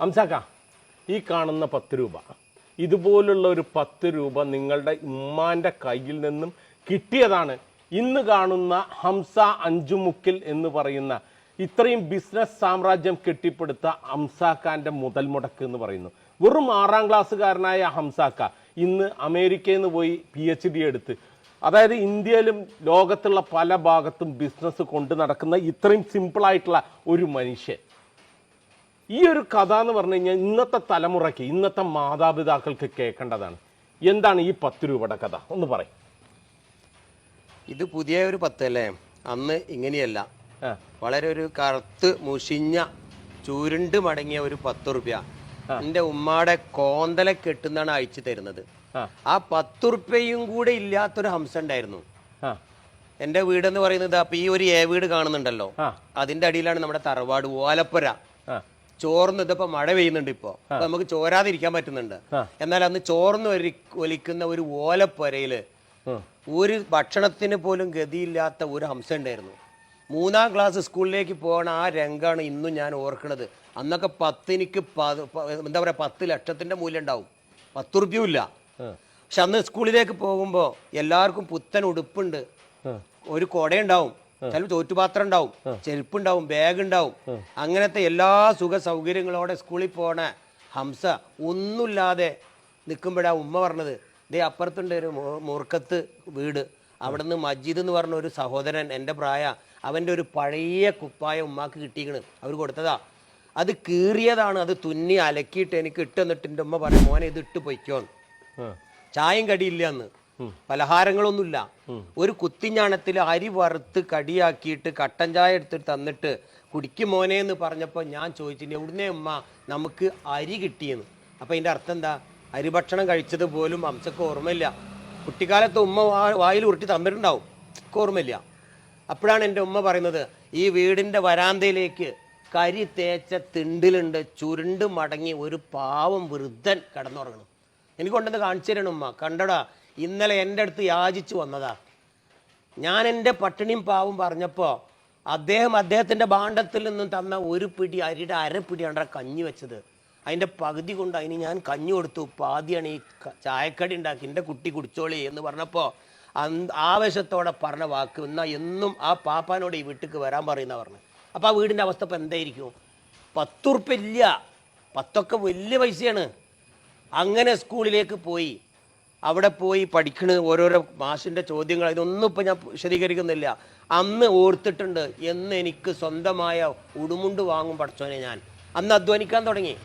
അംസാക്ക, ഈ കാണുന്ന 10 രൂപ, ഇതുപോലുള്ള ഒരു 10 രൂപ നിങ്ങളുടെ ഉമ്മാൻ്റെ കയ്യിൽ നിന്നും കിട്ടിയതാണ്. ഇന്ന് കാണുന്ന ഹംസ അഞ്ചുമുക്കിൽ എന്ന് പറയുന്ന ഇത്രയും ബിസിനസ് സാമ്രാജ്യം കെട്ടിപ്പടുത്ത ഹംസാക്കാൻ്റെ മുതൽ മുടക്ക് എന്ന് പറയുന്നു. വെറും 6ാം ക്ലാസ്സുകാരനായ ഹംസാക്ക ഇന്ന് അമേരിക്കയിൽ നിന്ന് പോയി PhD എടുത്ത്, അതായത് ഇന്ത്യയിലും ലോകത്തുള്ള പല ഭാഗത്തും ബിസിനസ് കൊണ്ട് നടക്കുന്ന ഇത്രയും സിമ്പിളായിട്ടുള്ള ഒരു മനുഷ്യൻ. ഈ ഒരു കഥ എന്ന് പറഞ്ഞു കഴിഞ്ഞാൽ ഇന്നത്തെ തലമുറയ്ക്ക്, ഇന്നത്തെ മാതാപിതാക്കൾക്ക് കേൾക്കേണ്ടതാണ്. എന്താണ് ഈ 10 രൂപയുടെ കഥ ഒന്ന് പറയും. ഇത് പുതിയ ഒരു 10 അല്ലേ? അന്ന് ഇങ്ങനെയല്ല, വളരെ ഒരു കറുത്ത് മുഷിഞ്ഞ ചുരുണ്ട് മടങ്ങിയ ഒരു 10 റുപ്യ എൻ്റെ ഉമ്മാടെ കോന്തല കെട്ടുന്നാണ് അയച്ചു തരുന്നത്. ആ 10 റുപ്യയും കൂടെ ഇല്ലാത്തൊരു ഹംസ ഉണ്ടായിരുന്നു. എൻ്റെ വീടെന്ന് പറയുന്നത് അപ്പൊ ഈ ഒരു വീട് കാണുന്നുണ്ടല്ലോ, അതിന്റെ അടിയിലാണ് നമ്മുടെ തറവാട് ഓലപ്പുര. ചോർന്ന് ഇതിപ്പോ മഴ പെയ്യുന്നുണ്ട്, ഇപ്പൊ നമുക്ക് ചോരാതിരിക്കാൻ പറ്റുന്നുണ്ട്. എന്നാൽ അന്ന് ചോർന്ന് ഒലിക്കുന്ന ഒരു ഓലപ്പുരയില് ഒരു ഭക്ഷണത്തിന് പോലും ഗതിയില്ലാത്ത ഒരു ഹംസ ഉണ്ടായിരുന്നു. 3ാം ക്ലാസ് സ്കൂളിലേക്ക് പോകണ ആ രംഗമാണ് ഇന്നും ഞാൻ ഓർക്കണത്. അന്നൊക്കെ 10 എന്താ പറയാ 10 ലക്ഷത്തിന്റെ മൂല്യം ഉണ്ടാവും, 10 റുപ്യയും ഇല്ല. പക്ഷെ അന്ന് സ്കൂളിലേക്ക് പോകുമ്പോൾ എല്ലാവർക്കും പുത്തൻ ഉടുപ്പുണ്ട്, ഒരു കൊടയുണ്ടാവും, ചിലപ്പോൾ ചോറ്റുപാത്രം ഉണ്ടാവും, ചെരുപ്പുണ്ടാവും, ബാഗ് ഉണ്ടാവും. അങ്ങനത്തെ എല്ലാ സുഖ സൗകര്യങ്ങളോടെ സ്കൂളിൽ പോണ ഹംസ ഒന്നുമില്ലാതെ നിൽക്കുമ്പോഴാണ് ഉമ്മ പറഞ്ഞത്, ദേ അപ്പുറത്തുണ്ട് ഒരു മൂർക്കത്ത് വീട്, അവിടെ നിന്ന് മജീദ് എന്ന് പറഞ്ഞ ഒരു സഹോദരൻ, എൻ്റെ പ്രായ, അവൻ്റെ ഒരു പഴയ കുപ്പായ ഉമ്മാക്ക് കിട്ടിയിരിക്കണ്, അവർ കൊടുത്തതാ. അത് കീറിയതാണ്, അത് തുന്നി അലക്കിയിട്ട് എനിക്ക് ഇട്ടെന്നിട്ട് എൻ്റെ ഉമ്മ പറയാം, മോനെ ഇത് ഇട്ട് പൊയ്ക്കോന്ന്. ചായയും കടിയില്ല അന്ന്, പലഹാരങ്ങളൊന്നുമില്ല. ഒരു കുത്തിഞ്ഞാണത്തിൽ അരി വറുത്ത് കടിയാക്കിയിട്ട് കട്ടൻ ചായ എടുത്തിട്ട് തന്നിട്ട് കുടിക്കും മോനെ എന്ന് പറഞ്ഞപ്പോൾ ഞാൻ ചോദിച്ചില്ല, എവിടുന്നേ ഉമ്മ നമുക്ക് അരി കിട്ടിയെന്ന്. അപ്പം അതിൻ്റെ അർത്ഥം എന്താ? അരി ഭക്ഷണം കഴിച്ചത് പോലും ഹംസക്ക് ഓർമ്മയില്ല. കുട്ടിക്കാലത്ത് ഉമ്മ വായിൽ ഉരുട്ടി തന്നിട്ടുണ്ടാവും, ഓർമ്മയില്ല. അപ്പോഴാണ് എൻ്റെ ഉമ്മ പറയുന്നത്, ഈ വീടിൻ്റെ വരാന്തയിലേക്ക് കരി തേച്ച തിണ്ടിലുണ്ട് ചുരുണ്ട് മടങ്ങി ഒരു പാവം വൃദ്ധൻ കിടന്നുറങ്ങണം. എനിക്ക് കൊണ്ടുവന്ന് കാണിച്ചു തരണം ഉമ്മ, കണ്ടടാ ഇന്നലെ എൻ്റെ അടുത്ത് യാചിച്ചു വന്നതാ. ഞാൻ എൻ്റെ പട്ടിണിയും പാവം പറഞ്ഞപ്പോൾ അദ്ദേഹത്തിൻ്റെ ഭാണ്ഡത്തിൽ നിന്നും തന്ന ഒരു പിടി അരിയുടെ അരപ്പിടിയാണ് കഞ്ഞി വെച്ചത്. അതിൻ്റെ പകുതി കൊണ്ട് അതിന് ഞാൻ കഞ്ഞി കൊടുത്തു, പാതിയാണ് ഈ ചായക്കടി ഉണ്ടാക്കി, എൻ്റെ കുട്ടി കുടിച്ചോളി എന്ന് പറഞ്ഞപ്പോൾ ആവേശത്തോടെ പറഞ്ഞ വാക്ക്, എന്നാൽ എന്നും ആ പാപ്പാനോട് ഈ വീട്ടിലേക്ക് വരാൻ പറയുന്ന പറഞ്ഞു. അപ്പോൾ ആ വീടിൻ്റെ അവസ്ഥ ഇപ്പം എന്തായിരിക്കും? 10 റുപ്യ ഇല്ല, 10 വലിയ പൈസയാണ്. അങ്ങനെ സ്കൂളിലേക്ക് പോയി, അവിടെ പോയി പഠിക്കണ്, ഓരോരോ മാഷിൻ്റെ ചോദ്യങ്ങൾ, ഇതൊന്നും ഇപ്പം ഞാൻ വിശദീകരിക്കുന്നില്ല. അന്ന് ഓർത്തിട്ടുണ്ട്, എന്ന് എനിക്ക് സ്വന്തമായ ഉടുമുണ്ട് വാങ്ങും പഠിച്ചോനെ ഞാൻ അന്ന് അധ്വാനിക്കാൻ തുടങ്ങി.